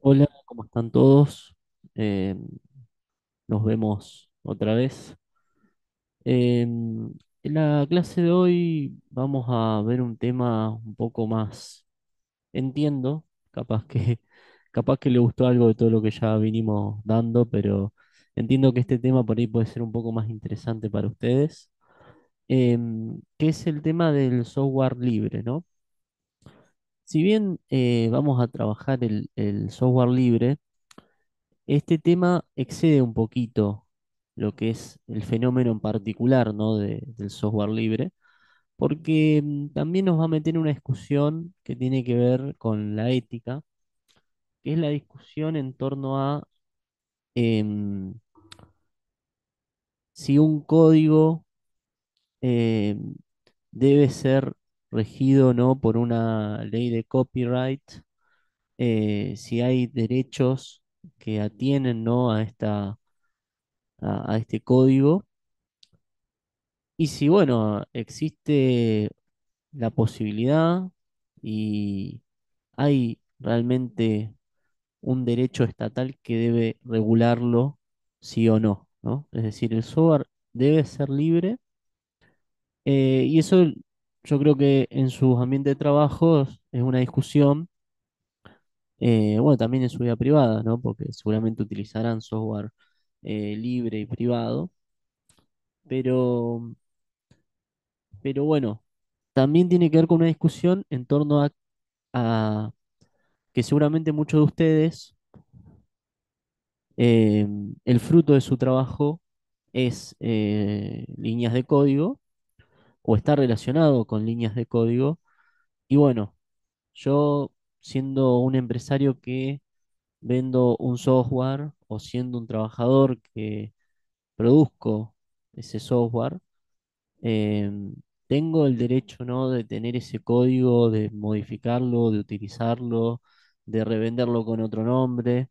Hola, ¿cómo están todos? Eh, Nos vemos otra vez. En la clase de hoy vamos a ver un tema un poco más, entiendo, capaz que, capaz que le gustó algo de todo lo que ya vinimos dando, pero entiendo que este tema por ahí puede ser un poco más interesante para ustedes, que es el tema del software libre, ¿no? Si bien vamos a trabajar el software libre, este tema excede un poquito lo que es el fenómeno en particular, ¿no? Del software libre, porque también nos va a meter en una discusión que tiene que ver con la ética, que es la discusión en torno a em, si un código em, debe ser regido o no por una ley de copyright, si hay derechos que atienen, ¿no? A este código. Y si, bueno, existe la posibilidad y hay realmente un derecho estatal que debe regularlo, sí o no, ¿no? Es decir, el software debe ser libre, y eso yo creo que en sus ambientes de trabajo es una discusión, bueno, también en su vida privada, ¿no? Porque seguramente utilizarán software libre y privado, pero, pero bueno, también tiene que ver con una discusión en torno a que seguramente muchos de ustedes, eh, el fruto de su trabajo es líneas de código o está relacionado con líneas de código. Y bueno, yo siendo un empresario que vendo un software o siendo un trabajador que produzco ese software, em, tengo el derecho, ¿no? De tener ese código, de modificarlo, de utilizarlo, de revenderlo con otro nombre,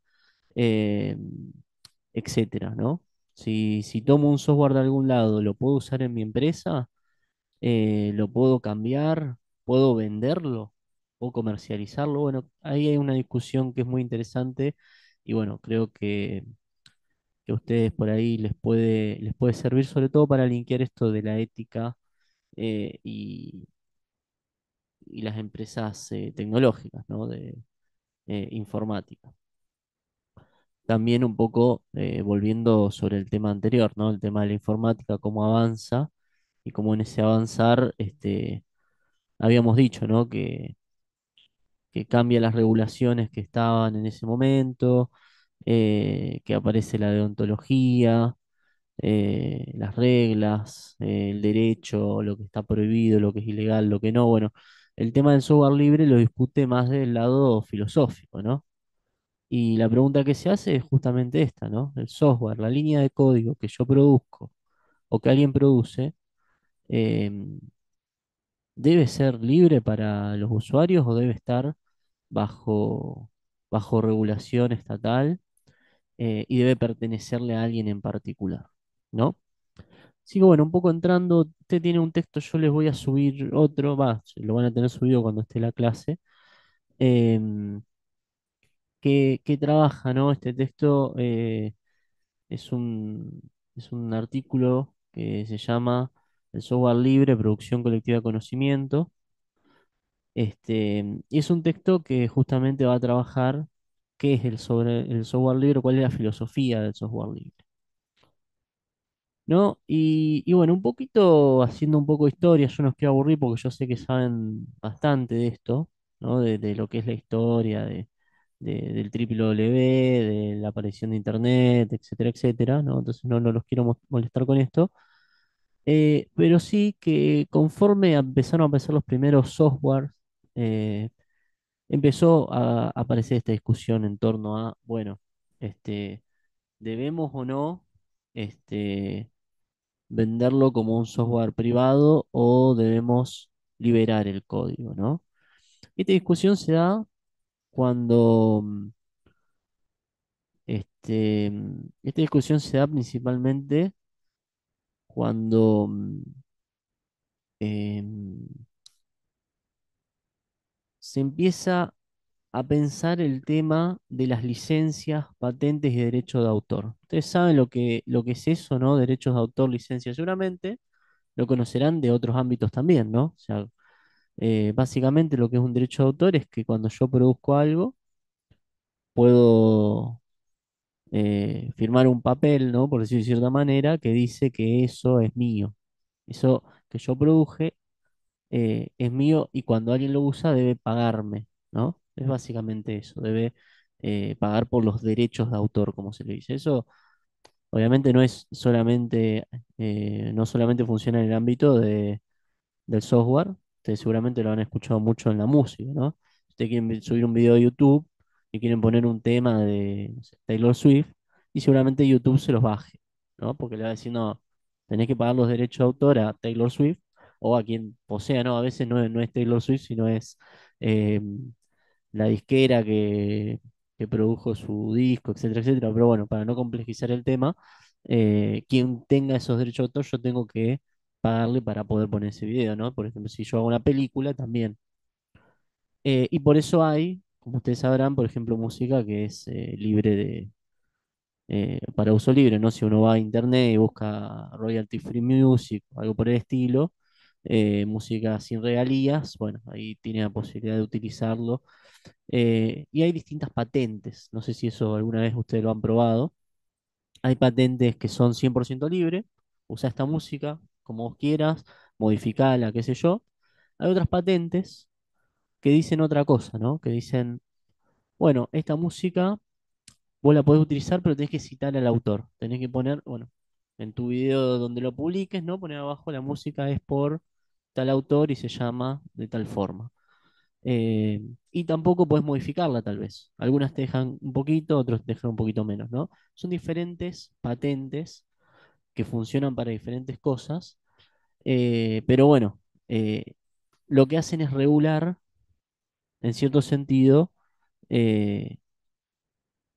eh, etcétera, ¿no? Si tomo un software de algún lado, lo puedo usar en mi empresa, lo puedo cambiar, puedo venderlo, puedo comercializarlo. Bueno, ahí hay una discusión que es muy interesante y bueno, creo que a ustedes por ahí les puede servir sobre todo para linkear esto de la ética, eh, y, y las empresas tecnológicas, ¿no? De informática. También un poco volviendo sobre el tema anterior, ¿no? El tema de la informática, cómo avanza y cómo en ese avanzar, habíamos dicho, ¿no? Que cambia las regulaciones que estaban en ese momento, que aparece la deontología, las reglas, el derecho, lo que está prohibido, lo que es ilegal, lo que no. Bueno, el tema del software libre lo discute más del lado filosófico, ¿no? Y la pregunta que se hace es justamente esta, ¿no? El software, la línea de código que yo produzco o que alguien produce, em, ¿debe ser libre para los usuarios o debe estar bajo, bajo regulación estatal, y debe pertenecerle a alguien en particular, ¿no? Así que bueno, un poco entrando, usted tiene un texto, yo les voy a subir otro, va, lo van a tener subido cuando esté la clase, em, que trabaja, ¿no? Este texto es es un artículo que se llama El software libre, producción colectiva de conocimiento. Y es un texto que justamente va a trabajar qué es sobre el software libre, cuál es la filosofía del software libre, ¿no? Y bueno, un poquito haciendo un poco de historia, yo no os quiero aburrir porque yo sé que saben bastante de esto, ¿no? De lo que es la historia, del triple W, de la aparición de Internet, etcétera, etcétera, ¿no? Entonces no los quiero molestar con esto. Pero sí que conforme empezaron a aparecer los primeros softwares, eh, empezó a aparecer esta discusión en torno a, bueno, este, ¿debemos o no este, venderlo como un software privado o debemos liberar el código, ¿no? Esta discusión se da cuando, esta discusión se da principalmente cuando em, se empieza a pensar el tema de las licencias, patentes y derechos de autor. Ustedes saben lo que es eso, ¿no? Derechos de autor, licencias, seguramente lo conocerán de otros ámbitos también, ¿no? O sea, básicamente lo que es un derecho de autor es que cuando yo produzco algo, puedo firmar un papel, ¿no? Por decirlo de cierta manera, que dice que eso es mío. Eso que yo produje es mío y cuando alguien lo usa debe pagarme, ¿no? Es básicamente eso, debe pagar por los derechos de autor, como se le dice. Eso obviamente no es solamente, no solamente funciona en el ámbito del software, ustedes seguramente lo han escuchado mucho en la música, ¿no? Si ustedes quieren subir un video de YouTube y quieren poner un tema de no sé, Taylor Swift, y seguramente YouTube se los baje, ¿no? Porque le va a decir, no, tenés que pagar los derechos de autor a Taylor Swift o a quien posea, ¿no? A veces no es Taylor Swift, sino es eh, la disquera que produjo su disco, etcétera, etcétera. Pero bueno, para no complejizar el tema, quien tenga esos derechos de autor, yo tengo que pagarle para poder poner ese video, ¿no? Por ejemplo, si yo hago una película, también. Y por eso hay, como ustedes sabrán, por ejemplo, música que es libre para uso libre, ¿no? Si uno va a internet y busca royalty free music o algo por el estilo, música sin regalías, bueno, ahí tiene la posibilidad de utilizarlo. Y hay distintas patentes, no sé si eso alguna vez ustedes lo han probado. Hay patentes que son 100% libre, usa esta música como vos quieras, modificala, qué sé yo. Hay otras patentes que dicen otra cosa, ¿no? Que dicen, bueno, esta música vos la podés utilizar, pero tenés que citar al autor. Tenés que poner, bueno, en tu video donde lo publiques, ¿no? Poner abajo la música es por tal autor y se llama de tal forma. Y tampoco puedes modificarla, tal vez. Algunas te dejan un poquito, otros te dejan un poquito menos, ¿no? Son diferentes patentes que funcionan para diferentes cosas, pero bueno, lo que hacen es regular, en cierto sentido, eh,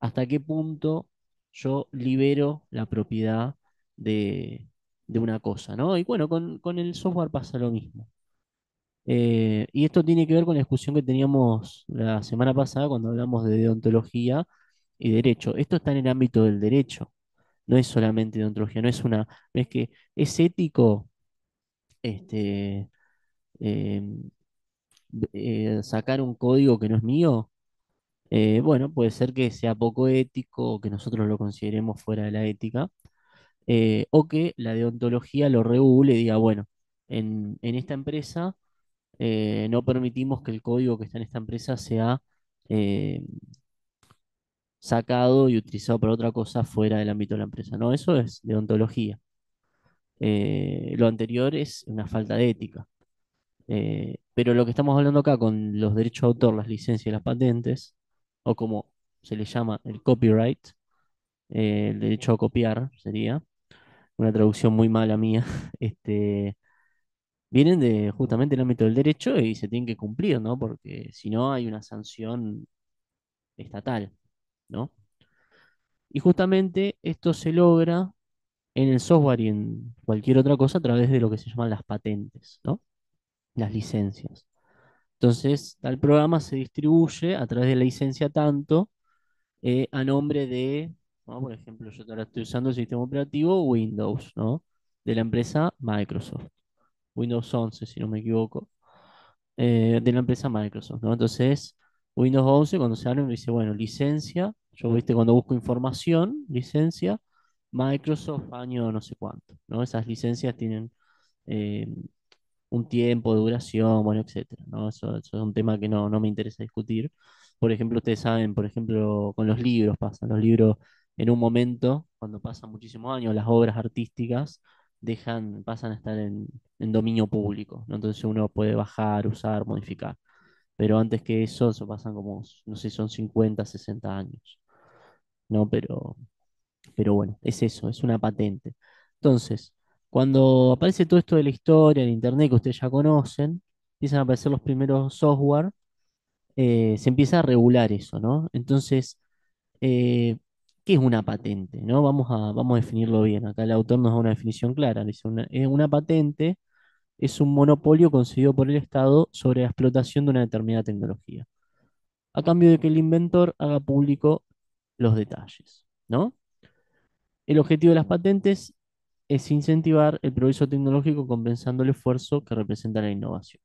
hasta qué punto yo libero la propiedad de, de una cosa, ¿no? Y bueno, con el software pasa lo mismo. Y esto tiene que ver con la discusión que teníamos la semana pasada cuando hablamos de deontología y derecho. Esto está en el ámbito del derecho, no es solamente deontología, no es que es ético este, em, sacar un código que no es mío. Bueno, puede ser que sea poco ético o que nosotros lo consideremos fuera de la ética, o que la deontología lo regule y diga, bueno, en esta empresa no permitimos que el código que está en esta empresa sea eh, sacado y utilizado para otra cosa fuera del ámbito de la empresa. No, eso es deontología. Lo anterior es una falta de ética. Pero lo que estamos hablando acá con los derechos de autor, las licencias y las patentes, o como se le llama el copyright, el derecho a copiar sería, una traducción muy mala mía, este, vienen de justamente el ámbito del derecho y se tienen que cumplir, ¿no? Porque si no hay una sanción estatal, ¿no? Y justamente esto se logra en el software y en cualquier otra cosa a través de lo que se llaman las patentes, ¿no? Las licencias. Entonces, tal programa se distribuye a través de la licencia tanto a nombre de, ¿no? Por ejemplo, yo ahora estoy usando el sistema operativo Windows, ¿no? De la empresa Microsoft. Windows 11, si no me equivoco, de la empresa Microsoft, ¿no? Entonces, Windows 11, cuando se abre, me dice, bueno, licencia, yo, viste, cuando busco información, licencia, Microsoft, año no sé cuánto, ¿no? Esas licencias tienen eh, un tiempo de duración, bueno, etcétera, ¿no? Eso es un tema que no me interesa discutir. Por ejemplo, ustedes saben, por ejemplo, con los libros pasan, los libros en un momento, cuando pasan muchísimos años, las obras artísticas pasan a estar en dominio público, ¿no? Entonces uno puede bajar, usar, modificar. Pero antes que eso pasan como, no sé, son 50 60 años, ¿no? Pero bueno, es eso, es una patente. Entonces, cuando aparece todo esto de la historia en internet que ustedes ya conocen, empiezan a aparecer los primeros software, se empieza a regular eso, ¿no? Entonces, eh, ¿qué es una patente? ¿No? Vamos a definirlo bien. Acá el autor nos da una definición clara. Dice, una patente es un monopolio concedido por el Estado sobre la explotación de una determinada tecnología. a cambio de que el inventor haga público los detalles, ¿no? El objetivo de las patentes es incentivar el progreso tecnológico compensando el esfuerzo que representa la innovación.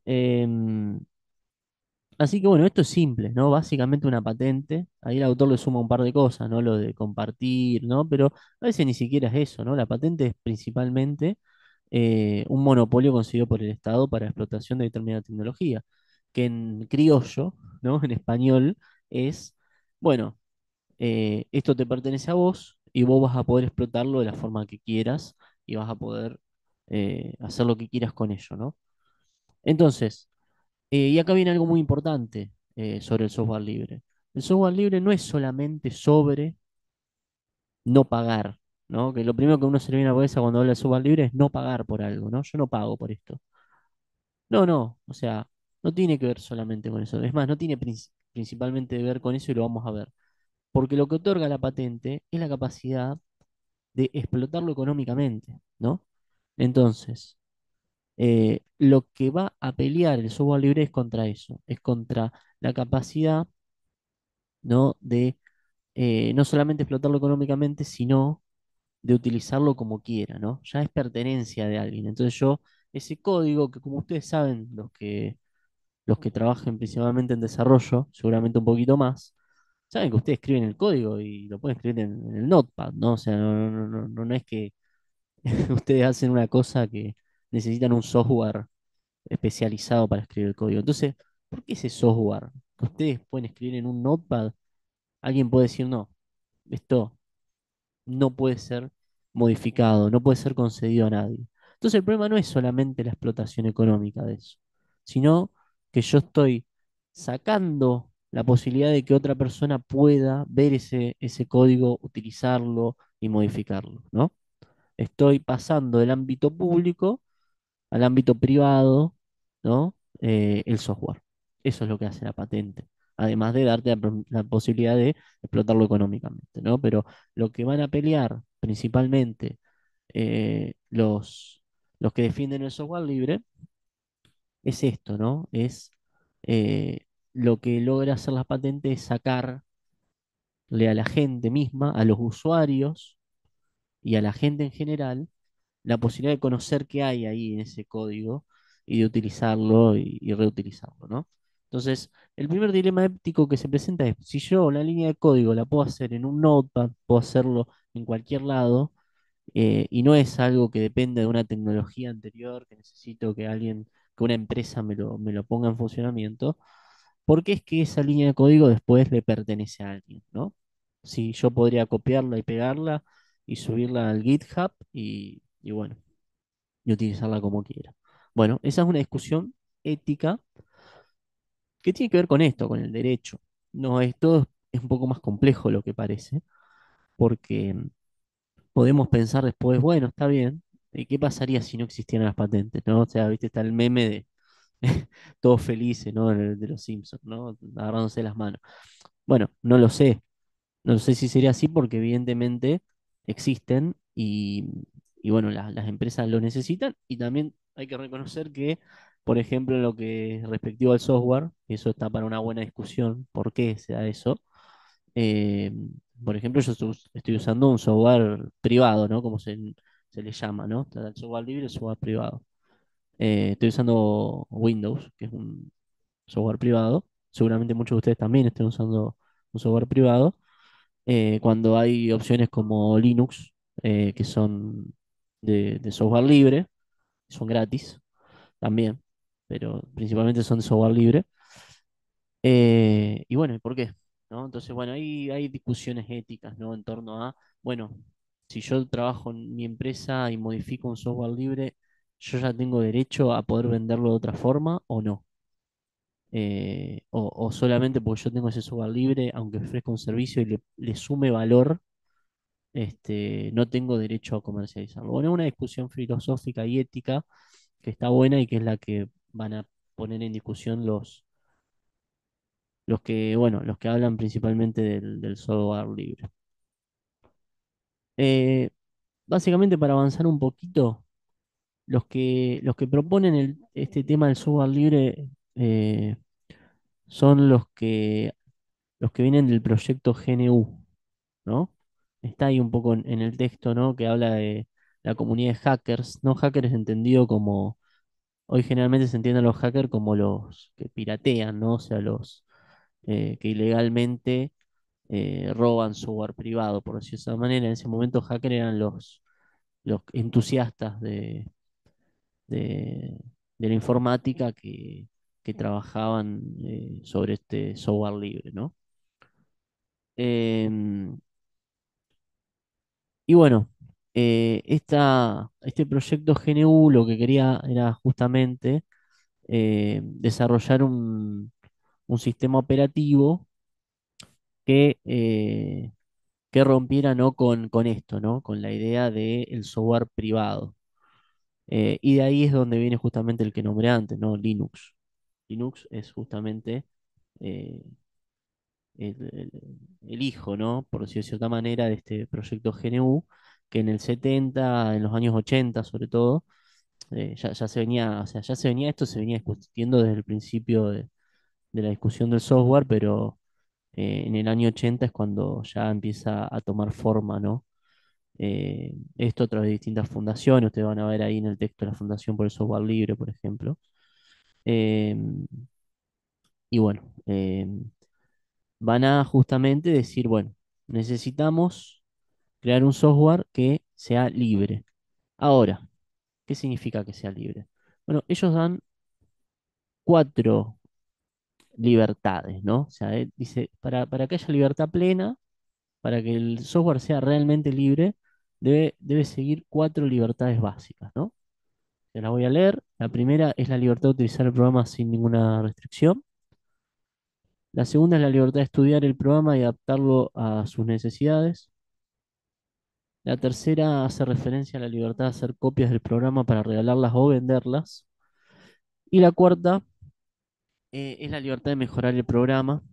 Em, Así que bueno, esto es simple, ¿no? Básicamente una patente. Ahí el autor le suma un par de cosas, ¿no? Lo de compartir, ¿no? Pero a veces ni siquiera es eso, ¿no? La patente es principalmente un monopolio concedido por el Estado para explotación de determinada tecnología, que en criollo, ¿no? En español es, bueno, esto te pertenece a vos y vos vas a poder explotarlo de la forma que quieras y vas a poder hacer lo que quieras con ello, ¿no? Entonces, y acá viene algo muy importante sobre el software libre. El software libre no es solamente sobre no pagar, ¿no? Que lo primero que a uno se le viene a la cabeza cuando habla de software libre es no pagar por algo, ¿no? Yo no pago por esto. No, no, o sea, no tiene que ver solamente con eso. Es más, no tiene principalmente que ver con eso y lo vamos a ver. Porque lo que otorga la patente es la capacidad de explotarlo económicamente, ¿no? Entonces, lo que va a pelear el software libre es contra eso, es contra la capacidad, ¿no? De no solamente explotarlo económicamente, sino de utilizarlo como quiera, ¿no? Ya es pertenencia de alguien. Entonces yo, ese código que como ustedes saben, los que trabajen principalmente en desarrollo, seguramente un poquito más, saben que ustedes escriben el código y lo pueden escribir en el Notepad, ¿no? O sea, no es que ustedes hacen una cosa que necesitan un software especializado para escribir el código. Entonces, ¿por qué ese software que ustedes pueden escribir en un Notepad, alguien puede decir no? Esto no puede ser modificado, no puede ser concedido a nadie. Entonces el problema no es solamente la explotación económica de eso, sino que yo estoy sacando la posibilidad de que otra persona pueda ver ese código, utilizarlo y modificarlo, ¿no? Estoy pasando del ámbito público al ámbito privado, ¿no? El software. Eso es lo que hace la patente. Además de darte la posibilidad de explotarlo económicamente, ¿no? Pero lo que van a pelear principalmente los que defienden el software libre es esto, ¿no? Es eh, lo que logra hacer la patente es sacarle a la gente misma, a los usuarios y a la gente en general la posibilidad de conocer qué hay ahí en ese código y de utilizarlo y reutilizarlo, ¿no? Entonces, el primer dilema ético que se presenta es, si yo la línea de código la puedo hacer en un notepad, puedo hacerlo en cualquier lado, y no es algo que depende de una tecnología anterior, que necesito que alguien, que una empresa me lo ponga en funcionamiento, ¿por qué es que esa línea de código después le pertenece a alguien, ¿no? Si yo podría copiarla y pegarla y subirla al GitHub y bueno, y utilizarla como quiera. Bueno, esa es una discusión ética que tiene que ver con esto, con el derecho. No es todo es un poco más complejo lo que parece, porque podemos pensar después, bueno, está bien, ¿y qué pasaría si no existieran las patentes, ¿no? O sea, viste, está el meme de todos felices, ¿no? De los Simpsons, ¿no? Agarrándose las manos. Bueno, no lo sé. No sé si sería así porque evidentemente existen y bueno, las empresas lo necesitan y también hay que reconocer que, por ejemplo, en lo que es respectivo al software, y eso está para una buena discusión, ¿por qué se da eso? Eh, por ejemplo, yo estoy usando un software privado, ¿no? Como se le llama, ¿no? Está el software libre y el software privado. Estoy usando Windows, que es un software privado. Seguramente muchos de ustedes también estén usando un software privado cuando hay opciones como Linux, que son de software libre, son gratis también, pero principalmente son de software libre. Y bueno, ¿y por qué? ¿No? Entonces, bueno, ahí hay discusiones éticas, ¿no? En torno a, bueno, si yo trabajo en mi empresa y modifico un software libre, ¿yo ya tengo derecho a poder venderlo de otra forma o no? O solamente porque yo tengo ese software libre, aunque ofrezca un servicio y le sume valor no tengo derecho a comercializarlo. Bueno, es una discusión filosófica y ética que está buena y que es la que van a poner en discusión los que hablan principalmente del software libre. Eh, Básicamente, para avanzar un poquito, los que proponen este tema del software libre son los que vienen del proyecto GNU, ¿no? Está ahí un poco en el texto, ¿no? Que habla de la comunidad de hackers, ¿no? Hackers entendido como, hoy generalmente se entienden los hackers como los que piratean, ¿no? O sea, los que ilegalmente roban software privado, por decirlo de esa manera. En ese momento hackers eran los entusiastas de, de la informática que trabajaban sobre este software libre, ¿no? Em, y bueno, este proyecto GNU lo que quería era justamente desarrollar un sistema operativo que, que rompiera, ¿no? con esto, ¿no? Con la idea del software privado. Y de ahí es donde viene justamente el que nombré antes, ¿no? Linux. Linux es justamente eh, el hijo, ¿no? Por decirlo de cierta manera, de este proyecto GNU, que en el 70, en los años 80 sobre todo, ya se venía, o sea, ya se venía esto, se venía discutiendo desde el principio de la discusión del software, pero en el año 80 es cuando ya empieza a tomar forma, ¿no? Esto a través de distintas fundaciones, ustedes van a ver ahí en el texto la Fundación por el Software Libre, por ejemplo. Y bueno, van a justamente decir, bueno, necesitamos crear un software que sea libre. Ahora, ¿qué significa que sea libre? Bueno, ellos dan cuatro libertades, ¿no? O sea, dice, para que haya libertad plena, para que el software sea realmente libre, debe seguir cuatro libertades básicas, ¿no? Se las voy a leer. La primera es la libertad de utilizar el programa sin ninguna restricción. La segunda es la libertad de estudiar el programa y adaptarlo a sus necesidades. La tercera hace referencia a la libertad de hacer copias del programa para regalarlas o venderlas. Y la cuarta es la libertad de mejorar el programa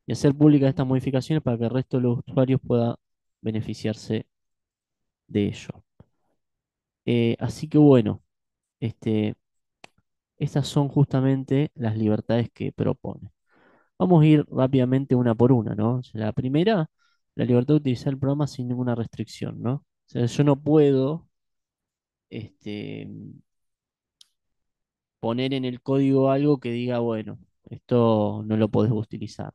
y hacer públicas estas modificaciones para que el resto de los usuarios pueda beneficiarse de ello. Así que bueno, este, estas son justamente las libertades que propone. Vamos a ir rápidamente una por una, ¿no? O sea, la primera, la libertad de utilizar el programa sin ninguna restricción, ¿no? O sea, yo no puedo este, poner en el código algo que diga, bueno, esto no lo podés utilizar,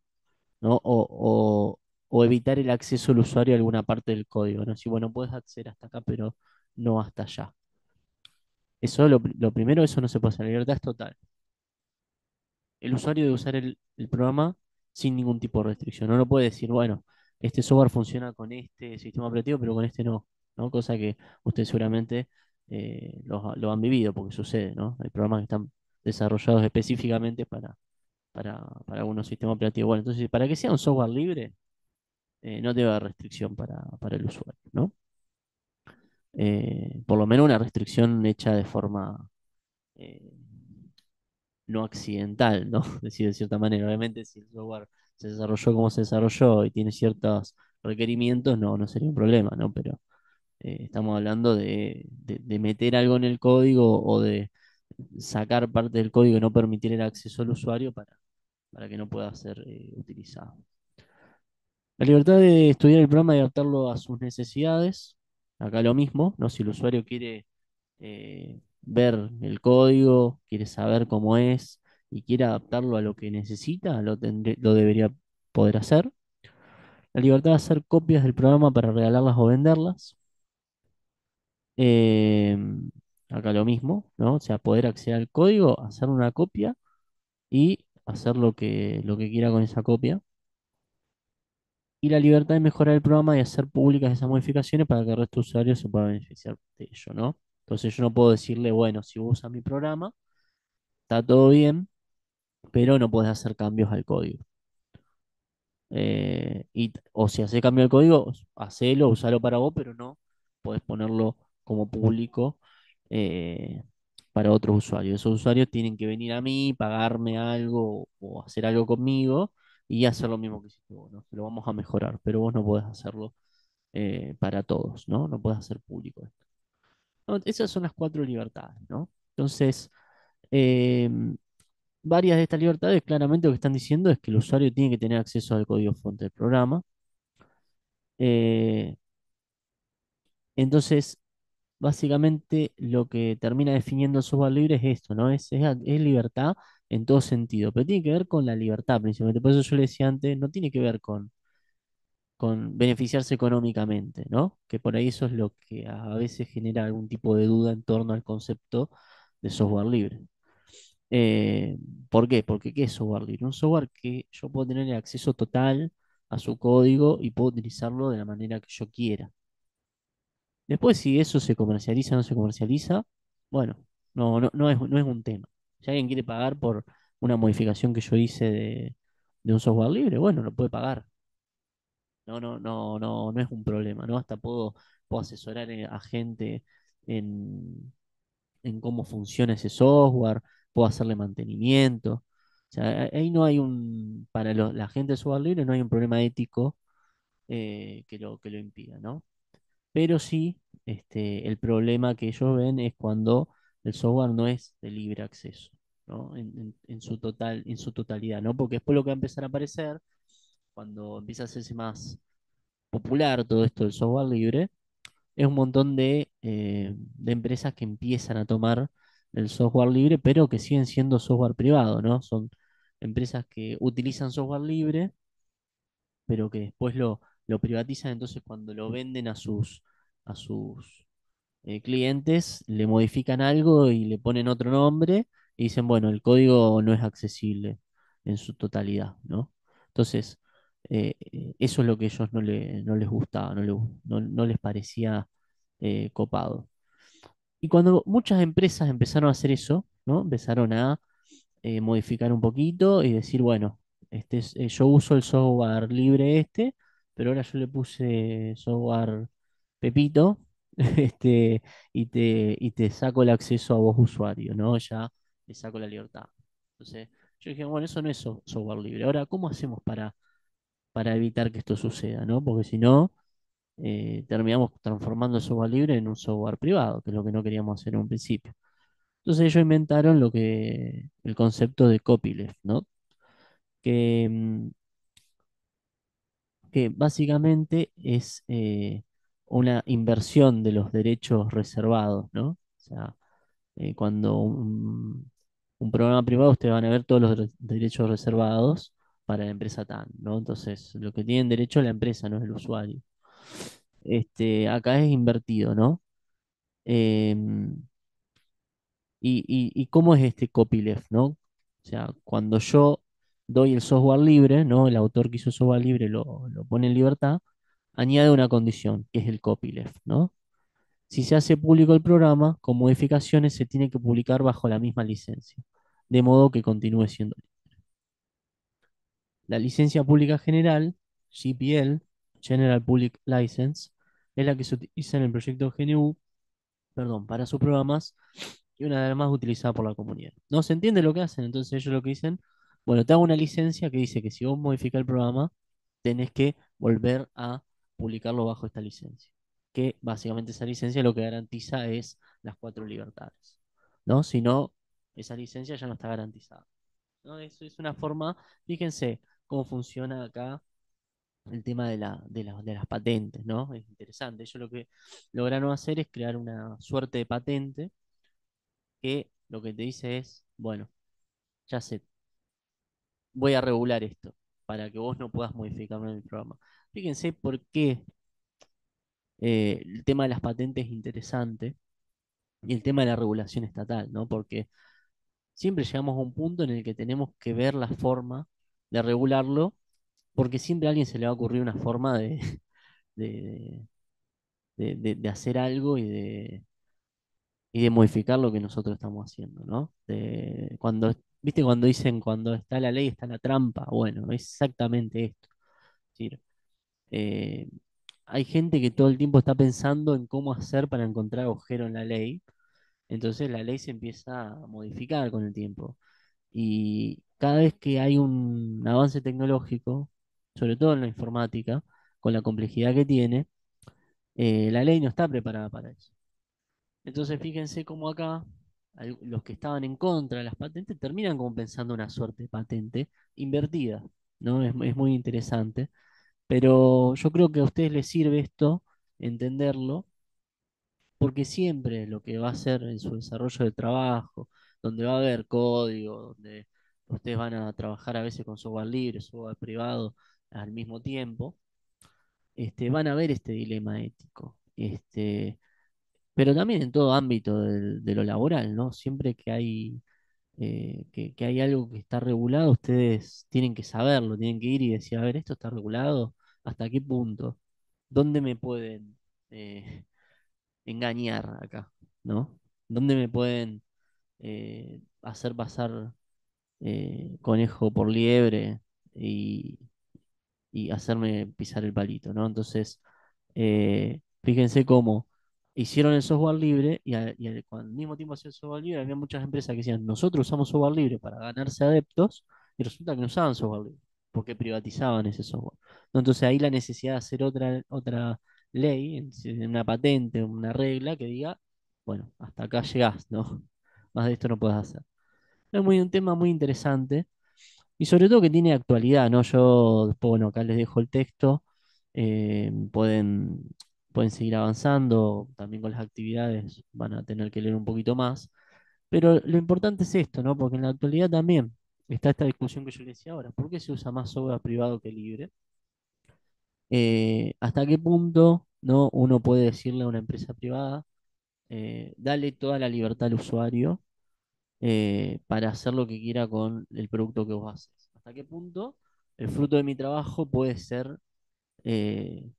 ¿no? O evitar el acceso al usuario a alguna parte del código, ¿no? Si, bueno, puedes acceder hasta acá, pero no hasta allá. Eso, lo primero, eso no se puede hacer. La libertad es total. El usuario debe usar el programa sin ningún tipo de restricción. No lo puede decir, bueno, este software funciona con este sistema operativo, pero con este no, ¿no? Cosa que ustedes seguramente lo han vivido, porque sucede, ¿no? Hay programas que están desarrollados específicamente para algunos sistemas operativos. Bueno, entonces, para que sea un software libre, no debe haber restricción para el usuario, ¿no? Por lo menos una restricción hecha de forma eh, no accidental, ¿no? Decir de cierta manera. Obviamente, si el software se desarrolló como se desarrolló y tiene ciertos requerimientos, no sería un problema, ¿no? Pero estamos hablando de meter algo en el código o de sacar parte del código y no permitir el acceso al usuario para que no pueda ser utilizado. La libertad de estudiar el programa y adaptarlo a sus necesidades. Acá lo mismo, ¿no? Si el usuario quiere ver el código, quiere saber cómo es y quiere adaptarlo a lo que necesita, lo debería poder hacer. La libertad de hacer copias del programa para regalarlas o venderlas. Eh, Acá lo mismo, ¿no? O sea, poder acceder al código, hacer una copia y hacer lo que quiera con esa copia. Y la libertad de mejorar el programa y hacer públicas esas modificaciones para que el resto de usuarios se pueda beneficiar de ello, ¿no? Entonces yo no puedo decirle, bueno, si vos usas mi programa, está todo bien, pero no puedes hacer cambios al código. O si haces cambio al código, hacelo, usalo para vos, pero no podés ponerlo como público eh, para otros usuarios. Esos usuarios tienen que venir a mí, pagarme algo o hacer algo conmigo y hacer lo mismo que hiciste vos, ¿no? Lo vamos a mejorar, pero vos no podés hacerlo para todos, ¿no? No podés hacer público esto. No, esas son las cuatro libertades, ¿no? Entonces, varias de estas libertades claramente lo que están diciendo es que el usuario tiene que tener acceso al código fuente del programa. Eh, entonces, básicamente lo que termina definiendo el software libre es esto, ¿no? Es libertad en todo sentido, pero tiene que ver con la libertad principalmente. Por eso yo le decía antes, no tiene que ver con beneficiarse económicamente, ¿no? Que por ahí eso es lo que a veces genera algún tipo de duda en torno al concepto de software libre. Eh, ¿Por qué? Porque ¿qué es software libre? Un software que yo puedo tener el acceso total a su código y puedo utilizarlo de la manera que yo quiera. Después, si eso se comercializa o no se comercializa, bueno, no es un tema. Si alguien quiere pagar por una modificación que yo hice de un software libre, bueno, lo puede pagar. No es un problema, ¿no? Hasta puedo asesorar a gente en, en cómo funciona ese software, puedo hacerle mantenimiento. O sea, ahí no hay para la gente de software libre no hay un problema ético que lo impida, ¿no? Pero sí, el problema que ellos ven es cuando el software no es de libre acceso, ¿no? En su totalidad, ¿no? Porque después lo que va a empezar a aparecer, cuando empieza a hacerse más popular todo esto del software libre, es un montón de empresas que empiezan a tomar el software libre, pero que siguen siendo software privado, ¿no? Son empresas que utilizan software libre, pero que después lo privatizan, entonces cuando lo venden a sus clientes, le modifican algo y le ponen otro nombre y dicen, bueno, el código no es accesible en su totalidad, ¿no? Entonces, eso es lo que a ellos no les gustaba, no les parecía copado. Y cuando muchas empresas empezaron a hacer eso, ¿no? Empezaron a modificar un poquito y decir, bueno, yo uso el software libre pero ahora yo le puse software Pepito, y te saco el acceso a vos usuario, ¿no? Ya le saco la libertad. Entonces, yo dije, bueno, eso no es software libre. Ahora, ¿cómo hacemos para evitar que esto suceda, ¿no? Porque si no, terminamos transformando el software libre en un software privado, que es lo que no queríamos hacer en un principio. Entonces ellos inventaron el concepto de copyleft, ¿no? Que, mm, que básicamente es una inversión de los derechos reservados, ¿no? O sea, cuando un programa privado, ustedes van a ver todos los derechos reservados para la empresa TAN, ¿no? Entonces, lo que tienen derecho es la empresa, no es el usuario. Acá es invertido, ¿no? Em, y cómo es este copyleft, ¿no? O sea, cuando yo doy el software libre, ¿no? El autor que hizo el software libre lo pone en libertad, añade una condición, que es el copyleft, ¿no? Si se hace público el programa, con modificaciones se tiene que publicar bajo la misma licencia, de modo que continúe siendo. La licencia pública general, GPL, General Public License, es la que se utiliza en el proyecto GNU, perdón, para sus programas y una de las más utilizadas por la comunidad. ¿No se entiende lo que hacen? Entonces ellos lo que dicen, bueno, te hago una licencia que dice que si vos modificás el programa, tenés que volver a publicarlo bajo esta licencia. Que básicamente esa licencia lo que garantiza es las cuatro libertades. ¿No? Si no, esa licencia ya no está garantizada. ¿No? Eso es una forma, fíjense cómo funciona acá el tema de las patentes, ¿no? Es interesante. Ellos lo que lograron hacer es crear una suerte de patente que lo que te dice es, bueno, ya sé, voy a regular esto para que vos no puedas modificarlo en el programa. Fíjense por qué el tema de las patentes es interesante y el tema de la regulación estatal, ¿no? Porque siempre llegamos a un punto en el que tenemos que ver la forma de regularlo, porque siempre a alguien se le va a ocurrir una forma de, de hacer algo y de modificar lo que nosotros estamos haciendo, ¿no? ¿Viste cuando dicen cuando está la ley está la trampa? Bueno, es exactamente esto. Es decir, eh, hay gente que todo el tiempo está pensando en cómo hacer para encontrar agujero en la ley, entonces la ley se empieza a modificar con el tiempo. Y cada vez que hay un avance tecnológico, sobre todo en la informática, con la complejidad que tiene, la ley no está preparada para eso. Entonces fíjense cómo acá los que estaban en contra de las patentes terminan como pensando una suerte de patente invertida, ¿no? Es muy interesante, pero yo creo que a ustedes les sirve esto, entenderlo, porque siempre lo que va a hacer en su desarrollo de trabajo, donde va a haber código, donde ustedes van a trabajar a veces con software libre, software privado al mismo tiempo, van a ver este dilema ético. Pero también en todo ámbito de lo laboral, ¿no? Siempre que hay, que hay algo que está regulado, ustedes tienen que saberlo, tienen que ir y decir, a ver, esto está regulado, ¿hasta qué punto? ¿Dónde me pueden engañar acá? ¿No? ¿Dónde me pueden hacer pasar conejo por liebre y, y hacerme pisar el palito, ¿no? Entonces, fíjense cómo hicieron el software libre al mismo tiempo hacían el software libre, había muchas empresas que decían, nosotros usamos software libre para ganarse adeptos, y resulta que no usaban software libre, porque privatizaban ese software. ¿No? Entonces ahí la necesidad de hacer otra ley, en una patente, una regla que diga, bueno, hasta acá llegás, ¿no? Más de esto no puedes hacer. Es un tema muy interesante. Y sobre todo que tiene actualidad, ¿no? Yo después, bueno, acá les dejo el texto. Pueden seguir avanzando, también con las actividades van a tener que leer un poquito más. Pero lo importante es esto, ¿no? Porque en la actualidad también está esta discusión que yo les decía ahora. ¿Por qué se usa más software privado que libre? ¿Hasta qué punto, ¿no? Uno puede decirle a una empresa privada, dale toda la libertad al usuario para hacer lo que quiera con el producto que vos haces? ¿Hasta qué punto el fruto de mi trabajo puede ser eh,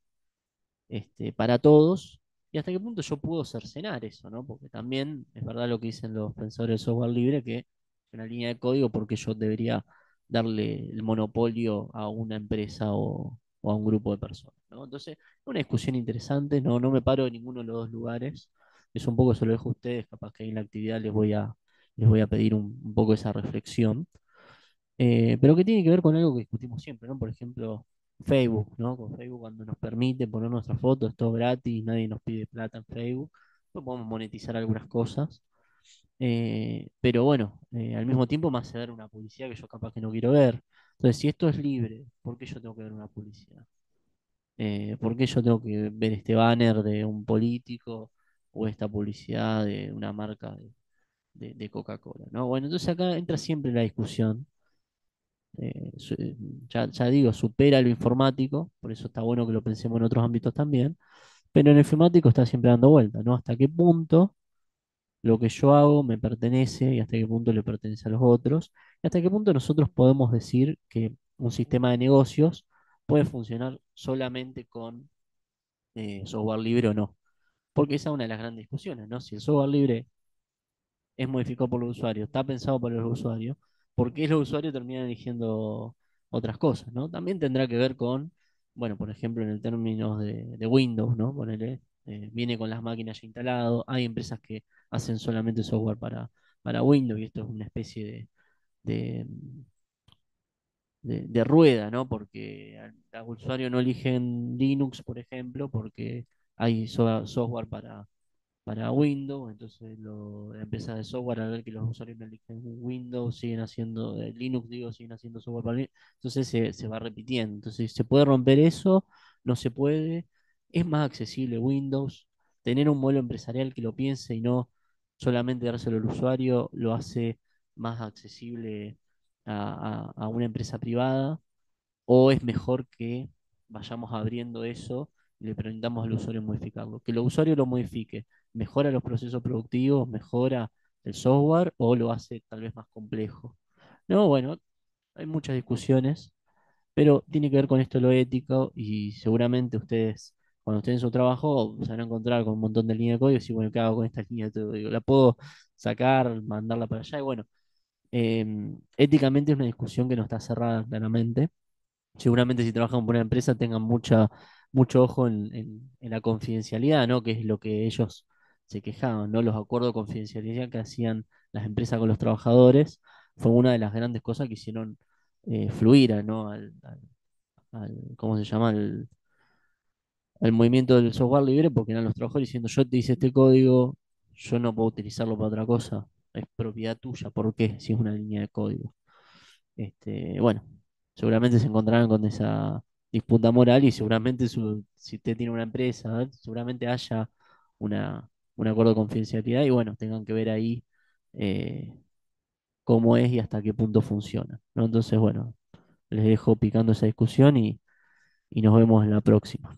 para todos? ¿Y hasta qué punto yo puedo cercenar eso, ¿no? Porque también es verdad lo que dicen los pensadores de software libre, que una línea de código, porque yo debería darle el monopolio a una empresa o a un grupo de personas, ¿no? Entonces, es una discusión interesante, no me paro en ninguno de los dos lugares. Es un poco, se lo dejo a ustedes, capaz que ahí en la actividad les voy a pedir un poco esa reflexión. Pero que tiene que ver con algo que discutimos siempre, ¿no? Por ejemplo, Facebook, ¿no? Con Facebook cuando nos permite poner nuestras fotos, es todo gratis, nadie nos pide plata en Facebook, pues podemos monetizar algunas cosas. Pero bueno, al mismo tiempo me hace ver una publicidad que yo capaz que no quiero ver. Entonces, si esto es libre, ¿por qué yo tengo que ver una publicidad? ¿Por qué yo tengo que ver este banner de un político o esta publicidad de una marca de Coca-Cola, ¿no? Bueno, entonces acá entra siempre la discusión. Ya digo, supera lo informático, por eso está bueno que lo pensemos en otros ámbitos también, pero en el informático está siempre dando vuelta, ¿no? Hasta qué punto lo que yo hago me pertenece y hasta qué punto le pertenece a los otros, y hasta qué punto nosotros podemos decir que un sistema de negocios puede funcionar solamente con software libre o no. Porque esa es una de las grandes discusiones, ¿no? Si el software libre es modificado por los usuarios, está pensado para los usuarios, ¿por qué los usuarios terminan eligiendo otras cosas, ¿no? También tendrá que ver con, bueno, por ejemplo, en el términos de Windows, ¿no? Ponele, viene con las máquinas ya instalado, hay empresas que hacen solamente software para Windows y esto es una especie de, de rueda, ¿no? Porque los usuarios no eligen Linux, por ejemplo, porque hay software para Windows, entonces las empresas de software al ver que los usuarios no eligen Windows, siguen haciendo, Linux digo, siguen haciendo software para Linux, entonces se va repitiendo. Entonces, ¿se puede romper eso? No se puede. Es más accesible Windows. Tener un modelo empresarial que lo piense y no solamente dárselo al usuario, lo hace más accesible a una empresa privada. ¿O es mejor que vayamos abriendo eso y le permitamos al usuario modificarlo? Que el usuario lo modifique, ¿mejora los procesos productivos, mejora el software o lo hace tal vez más complejo? No, bueno, hay muchas discusiones, pero tiene que ver con esto lo ético y seguramente ustedes, cuando estén en su trabajo, se van a encontrar con un montón de líneas de código y decir, bueno, ¿qué hago con esta línea de código? ¿La puedo sacar, mandarla para allá? Y bueno, éticamente es una discusión que no está cerrada claramente. Seguramente si trabajan por una empresa tengan mucho ojo en la confidencialidad, ¿no? Que es lo que ellos se quejaban, ¿no? Los acuerdos de confidencialidad que hacían las empresas con los trabajadores fue una de las grandes cosas que hicieron fluir, ¿no? ¿Cómo se llama? Al movimiento del software libre, porque eran los trabajadores diciendo, yo te hice este código, yo no puedo utilizarlo para otra cosa. es propiedad tuya. ¿Por qué? Si es una línea de código. Bueno, seguramente se encontrarán con esa disputa moral y seguramente si usted tiene una empresa, seguramente haya una, un acuerdo de confidencialidad y bueno, tengan que ver ahí eh, cómo es y hasta qué punto funciona, ¿no? Entonces, bueno, les dejo picando esa discusión y nos vemos en la próxima.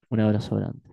Un abrazo grande.